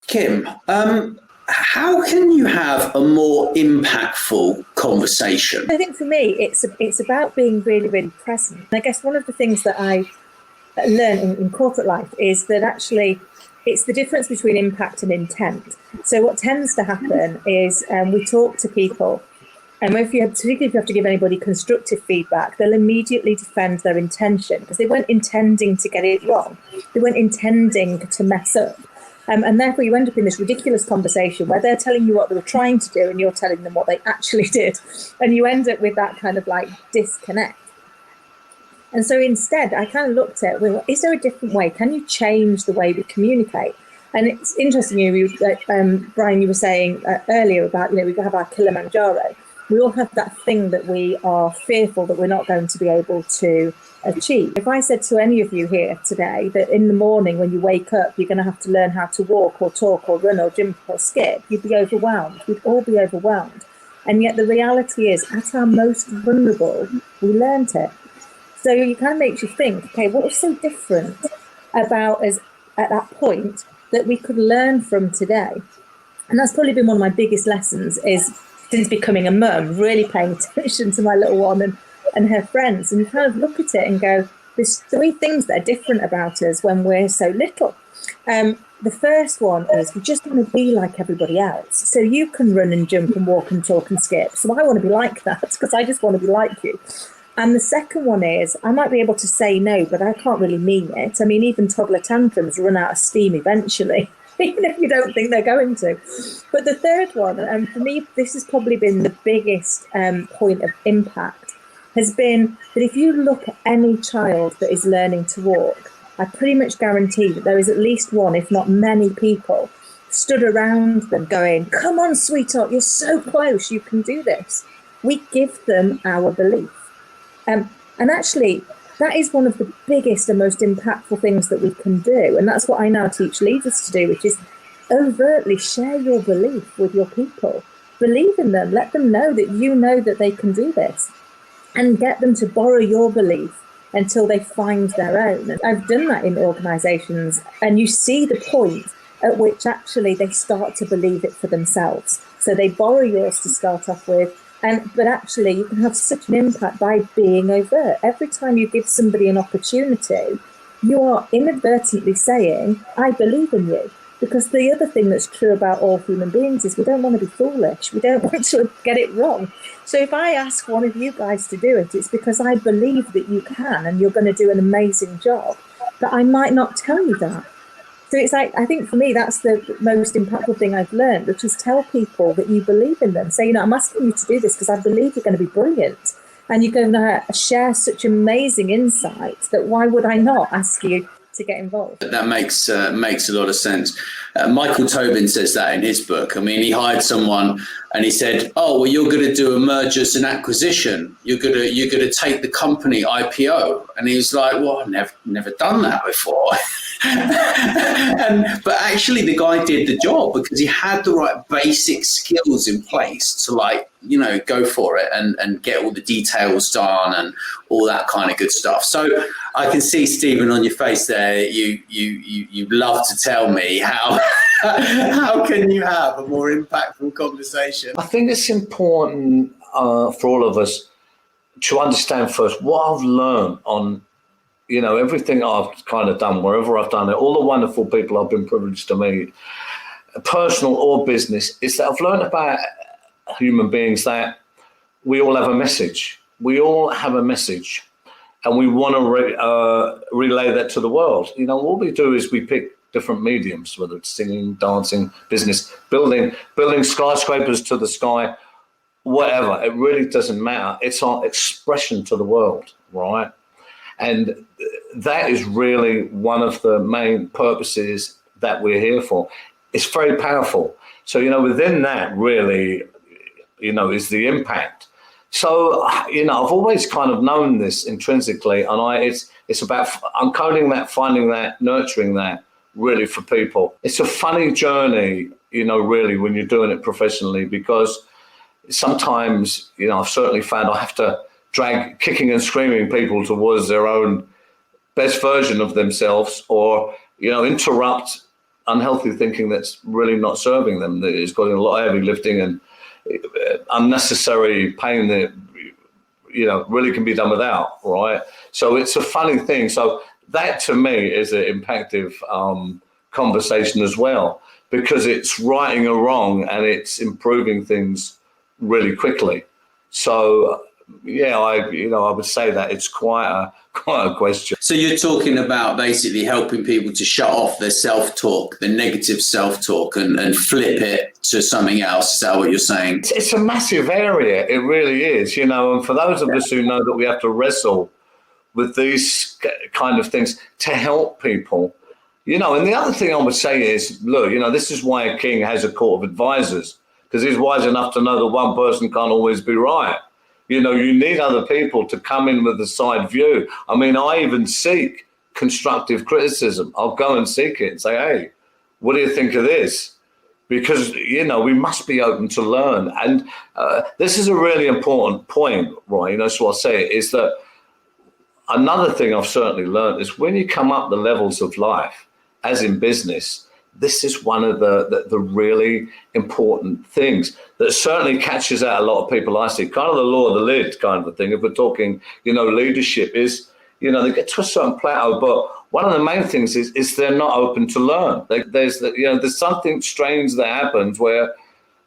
Kim, how can you have a more impactful conversation? I think for me, it's about being really, really present. And I guess one of the things that I learned in corporate life is that actually it's the difference between impact and intent. So what tends to happen is we talk to people, and particularly if you have to give anybody constructive feedback, they'll immediately defend their intention because they weren't intending to get it wrong. They weren't intending to mess up. And therefore you end up in this ridiculous conversation where they're telling you what they were trying to do and you're telling them what they actually did. And you end up with that kind of like disconnect. And so instead, I kind of looked at, well, is there a different way? Can you change the way we communicate? And it's interesting, Bryan, you were saying earlier about, we have our Kilimanjaro. We all have that thing that we are fearful that we're not going to be able to achieve. If I said to any of you here today that in the morning when you wake up, you're going to have to learn how to walk or talk or run or jump or skip, you'd be overwhelmed. We'd all be overwhelmed. And yet the reality is, at our most vulnerable, we learned it. So it kind of makes you think, okay, what was so different about us at that point that we could learn from today? And that's probably been one of my biggest lessons is since becoming a mum, really paying attention to my little one and her friends, and kind of look at it and go, there's three things that are different about us when we're so little. The first one is we just want to be like everybody else. So you can run and jump and walk and talk and skip. So I want to be like that because I just want to be like you. And the second one is I might be able to say no, but I can't really mean it. I mean, even toddler tantrums run out of steam eventually, even if you don't think they're going to. But the third one, and for me, this has probably been the biggest point of impact, has been that if you look at any child that is learning to walk, I pretty much guarantee that there is at least one, if not many people, stood around them going, come on, sweetheart, you're so close, you can do this. We give them our belief. And actually, that is one of the biggest and most impactful things that we can do. And that's what I now teach leaders to do, which is overtly share your belief with your people. Believe in them. Let them know that you know that they can do this. And get them to borrow your belief until they find their own. And I've done that in organisations, and you see the point at which actually they start to believe it for themselves. So they borrow yours to start off with, but actually you can have such an impact by being overt. Every time you give somebody an opportunity, you are inadvertently saying, I believe in you. Because the other thing that's true about all human beings is we don't want to be foolish. We don't want to get it wrong. So if I ask one of you guys to do it, it's because I believe that you can and you're going to do an amazing job. But I might not tell you that. So it's like, I think for me, that's the most impactful thing I've learned, which is tell people that you believe in them. Say, I'm asking you to do this because I believe you're going to be brilliant. And you're going to share such amazing insights that why would I not ask you to get involved? That makes a lot of sense. Michael Tobin says that in his book. I mean, he hired someone and he said, "Oh, well, you're going to do a mergers and acquisition. You're going to take the company IPO." And he was like, "Well, I've never done that before." But actually, the guy did the job because he had the right basic skills in place to go for it and get all the details done and all that kind of good stuff. So I can see, Stephen, on your face there, you love to tell me how can you have a more impactful conversation. I think it's important for all of us to understand first what I've learned on, everything I've kind of done, wherever I've done it, all the wonderful people I've been privileged to meet, personal or business, is that I've learned about human beings that we all have a message. We all have a message, and we want to relay that to the world. What we do is we pick different mediums, whether it's singing, dancing, business, building skyscrapers to the sky, whatever. It really doesn't matter. It's our expression to the world, right? And that is really one of the main purposes that we're here for. It's very powerful. So, within that really, is the impact. So, I've always kind of known this intrinsically, and it's about uncoding that, finding that, nurturing that really for people. It's a funny journey, really, when you're doing it professionally, because sometimes, I've certainly found I have to drag kicking and screaming people towards their own best version of themselves, or, interrupt unhealthy thinking that's really not serving them. That is causing a lot of heavy lifting and unnecessary pain that, really can be done without, right? So it's a funny thing. So that to me is an impactful conversation as well, because it's righting a wrong and it's improving things really quickly. So yeah, I would say that it's quite a question. So you're talking about basically helping people to shut off their self-talk, the negative self-talk, and flip it to something else. Is that what you're saying? It's a massive area. It really is, and for those of us who know that we have to wrestle with these kind of things to help people, and the other thing I would say is, look, this is why a king has a court of advisors, because he's wise enough to know that one person can't always be right. You need other people to come in with a side view. I mean, I even seek constructive criticism. I'll go and seek it and say, hey, what do you think of this? Because, we must be open to learn. And this is a really important point, right? So I'll say it is that another thing I've certainly learned is when you come up the levels of life, as in business, this is one of the really important things that certainly catches out a lot of people I see. Kind of the law of the lid kind of a thing. If we're talking, leadership is, they get to a certain plateau, but one of the main things is they're not open to learn. There's something strange that happens where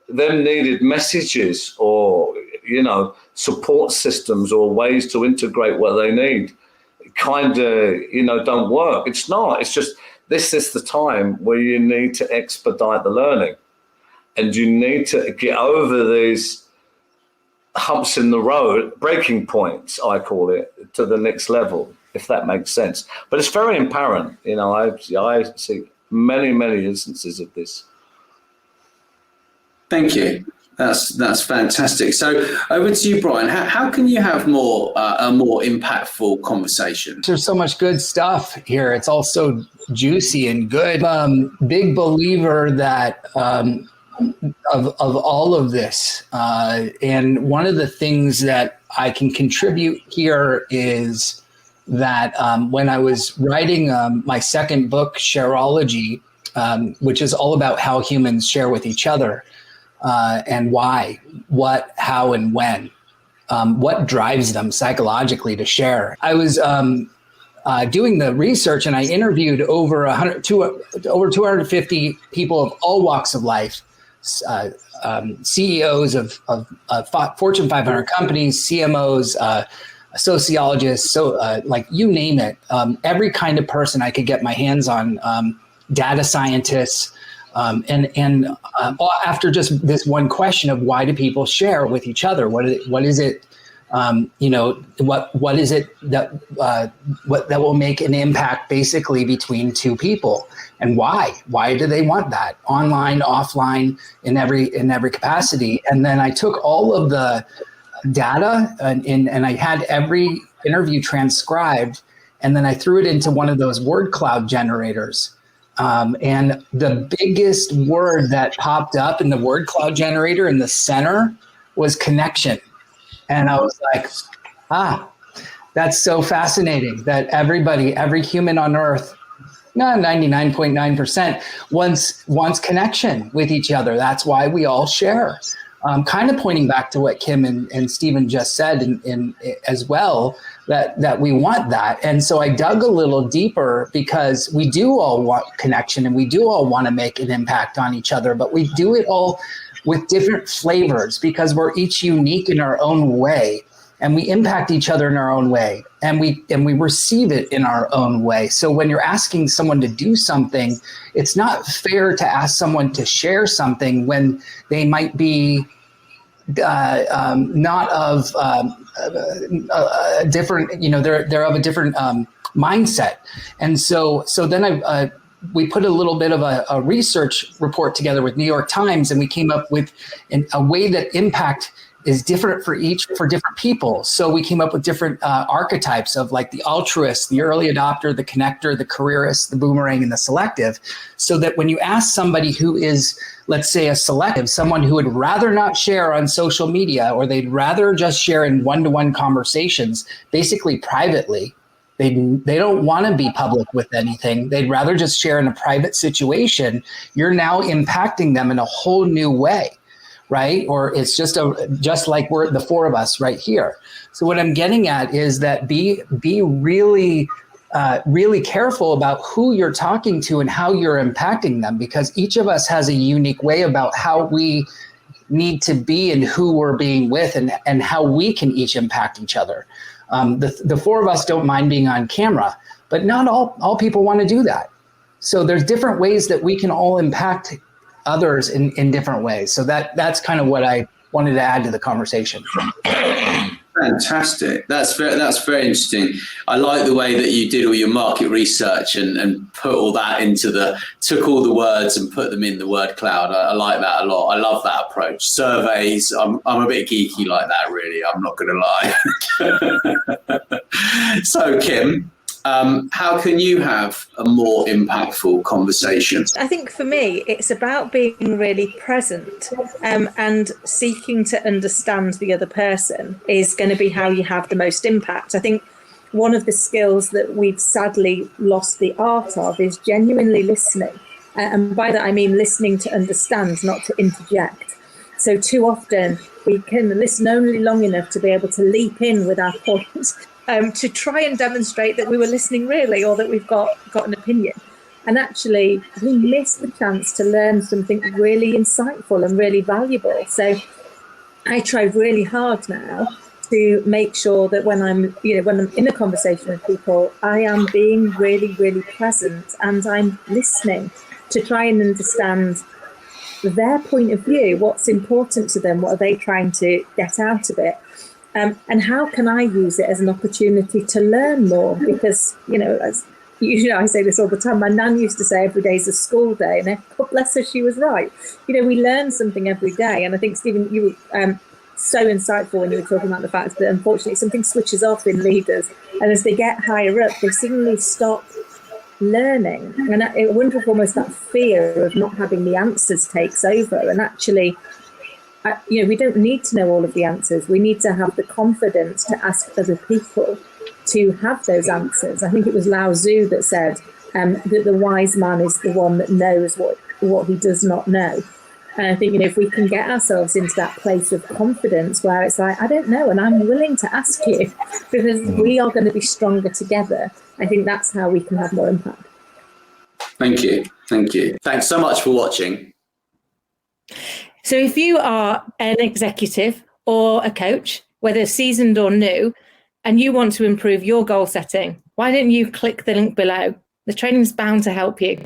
them needed messages or, support systems or ways to integrate what they need kind of, don't work. It's not. It's just, this is the time where you need to expedite the learning and you need to get over these humps in the road, breaking points, I call it, to the next level, if that makes sense. But it's very apparent. I see many, many instances of this. Thank you. That's fantastic. So over to you, Bryan. How can you have a more impactful conversation? There's so much good stuff here. It's all so juicy and good. Big believer that of all of this. And one of the things that I can contribute here is that when I was writing my second book, Shareology, which is all about how humans share with each other, and why, what, how, and when, what drives them psychologically to share. I was doing the research and I interviewed over 250 people of all walks of life, CEOs of Fortune 500 companies, CMOs, sociologists, like you name it, every kind of person I could get my hands on, data scientists, and after just this one question of why do people share with each other? What is it? What is it that will make an impact basically between two people, and why? Why do they want that? Online, offline, in every capacity. And then I took all of the data and I had every interview transcribed, and then I threw it into one of those word cloud generators. And the biggest word that popped up in the word cloud generator in the center was connection. And I was like, that's so fascinating that every human on earth, 99.9% wants connection with each other. That's why we all share. Kind of pointing back to what Kim and Stephen just said in as well, that we want that. And so I dug a little deeper because we do all want connection and we do all want to make an impact on each other, but we do it all with different flavors because we're each unique in our own way, and we impact each other in our own way, and we receive it in our own way. So when you're asking someone to do something, it's not fair to ask someone to share something when they might be not of a different, they're of a different mindset. And so then we put a little bit of a research report together with New York Times, and we came up with a way that impact is different for different people. So we came up with different archetypes of like the altruist, the early adopter, the connector, the careerist, the boomerang, and the selective. So that when you ask somebody who is, let's say, a selective, someone who would rather not share on social media, or they'd rather just share in one-to-one conversations, basically privately, They don't want to be public with anything. They'd rather just share in a private situation. You're now impacting them in a whole new way, right? Or it's just like we're the four of us right here. So what I'm getting at is that be really really careful about who you're talking to and how you're impacting them, because each of us has a unique way about how we need to be and who we're being with, and how we can each impact each other. The four of us don't mind being on camera, but not all people want to do that. So there's different ways that we can all impact others in different ways. So that's kind of what I wanted to add to the conversation. Fantastic. That's very interesting. I like the way that you did all your market research and put all that took all the words and put them in the word cloud. I like that a lot. I love that approach. Surveys, I'm a bit geeky like that, really. I'm not going to lie. So, Kim, how can you have a more impactful conversation? I think for me, it's about being really present, and seeking to understand the other person is going to be how you have the most impact. I think one of the skills that we've sadly lost the art of is genuinely listening. And by that, I mean listening to understand, not to interject. So too often we can listen only long enough to be able to leap in with our points, to try and demonstrate that we were listening really, or that we've got an opinion. And actually, we miss the chance to learn something really insightful and really valuable. So I try really hard now to make sure that when I'm in a conversation with people, I am being really, really present, and I'm listening to try and understand their point of view, what's important to them, what are they trying to get out of it. And how can I use it as an opportunity to learn more? Because, I say this all the time. My nan used to say every day is a school day, and God bless her, she was right. We learn something every day. And I think, Stephen, you were so insightful when you were talking about the fact that unfortunately something switches off in leaders. And as they get higher up, they suddenly stop learning. And I wonder if almost that fear of not having the answers takes over. And actually, we don't need to know all of the answers. We need to have the confidence to ask other people to have those answers. I think it was Lao Tzu that said that the wise man is the one that knows what he does not know. And I think, if we can get ourselves into that place of confidence where it's like, I don't know, and I'm willing to ask you, because we are going to be stronger together. I think that's how we can have more impact. Thank you. Thanks so much for watching. So if you are an executive or a coach, whether seasoned or new, and you want to improve your goal setting, why don't you click the link below? The training's bound to help you.